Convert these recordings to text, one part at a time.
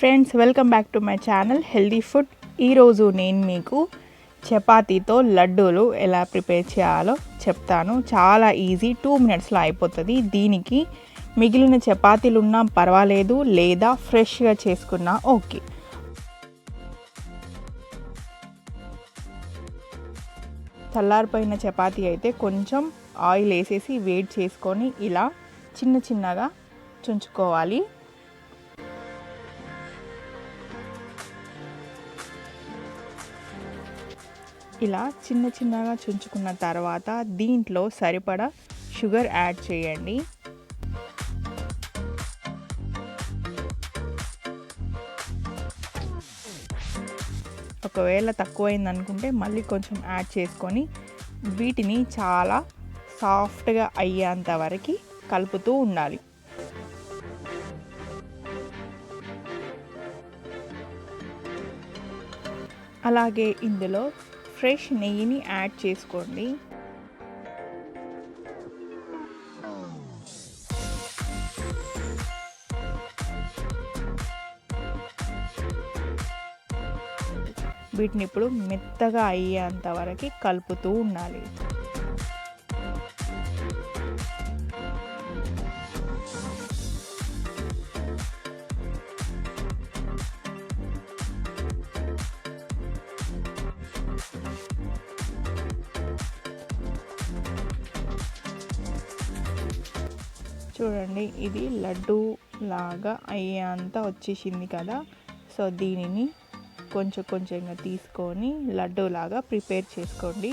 Friends, welcome back to my channel healthy food. ఈరోజు నేను మీకు చపాతీతో లడ్డూలు ఎలా ప్రిపేర్ చేయాలో చెప్తాను. చాలా ఈజీ, 2 మినిట్స్లో అయిపోతుంది. దీనికి మిగిలిన చపాతీలు ఉన్నా పర్వాలేదు, లేదా ఫ్రెష్గా చేసుకున్నా ఓకే. చల్లారిపోయిన చపాతీ అయితే కొంచెం ఆయిల్ వేసేసి వేడి చేసుకొని ఇలా చిన్న చిన్నగా చుంచుకోవాలి. ఇలా చిన్న చిన్నగా చుంచుకున్న తర్వాత దీంట్లో సరిపడా షుగర్ యాడ్ చేయండి. ఒకవేళ తక్కువైంది అనుకుంటే మళ్ళీ కొంచెం యాడ్ చేసుకొని వీటిని చాలా సాఫ్ట్గా అయ్యేంత వరకు కలుపుతూ ఉండాలి. అలాగే ఇందులో ఫ్రెష్ నెయ్యిని యాడ్ చేసుకోండి. వీటిని ఇప్పుడు మెత్తగా అయ్యేంత వరకు కలుపుతూ ఉండాలి. చూడండి, ఇది లడ్డు లాగా అయ్యేంత వచ్చేసింది కదా. సో దీనిని కొంచెం కొంచెంగా తీసుకొని లడ్డు లాగా ప్రిపేర్ చేసుకోండి.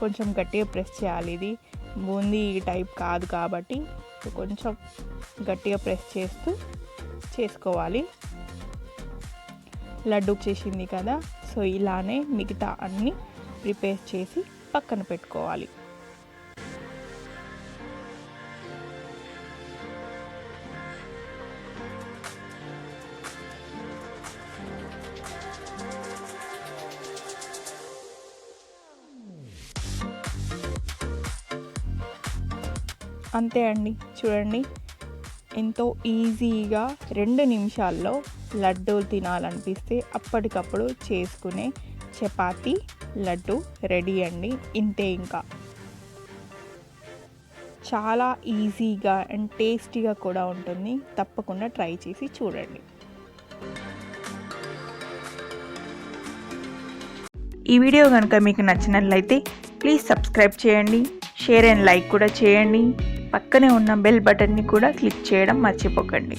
కొంచెం గట్టిగా ప్రెస్ చేయాలి. ఇది బూందీ టైప్ కాదు కాబట్టి కొంచెం గట్టిగా ప్రెస్ చేస్తూ చేసుకోవాలి. లడ్డు చేసింది కదా. సో ఇలానే మిగతా అన్నీ ప్రిపేర్ చేసి పక్కన పెట్టుకోవాలి. అంతే అండి, చూడండి ఎంతో ఈజీగా 2 నిమిషాల్లో లడ్డూలు తినాలనిపిస్తే అప్పటికప్పుడు చేసుకునే చపాతీ లడ్డు రెడీ అండి. ఇంతే, ఇంకా చాలా ఈజీగా అండ్ టేస్టీగా కూడా ఉంటుంది. తప్పకుండా ట్రై చేసి చూడండి. ఈ వీడియో కనుక మీకు నచ్చినట్లయితే ప్లీజ్ సబ్స్క్రైబ్ చేయండి, షేర్ అండ్ లైక్ కూడా చేయండి. పక్కనే ఉన్న బెల్ బటన్ని కూడా క్లిక్ చేయడం మర్చిపోకండి.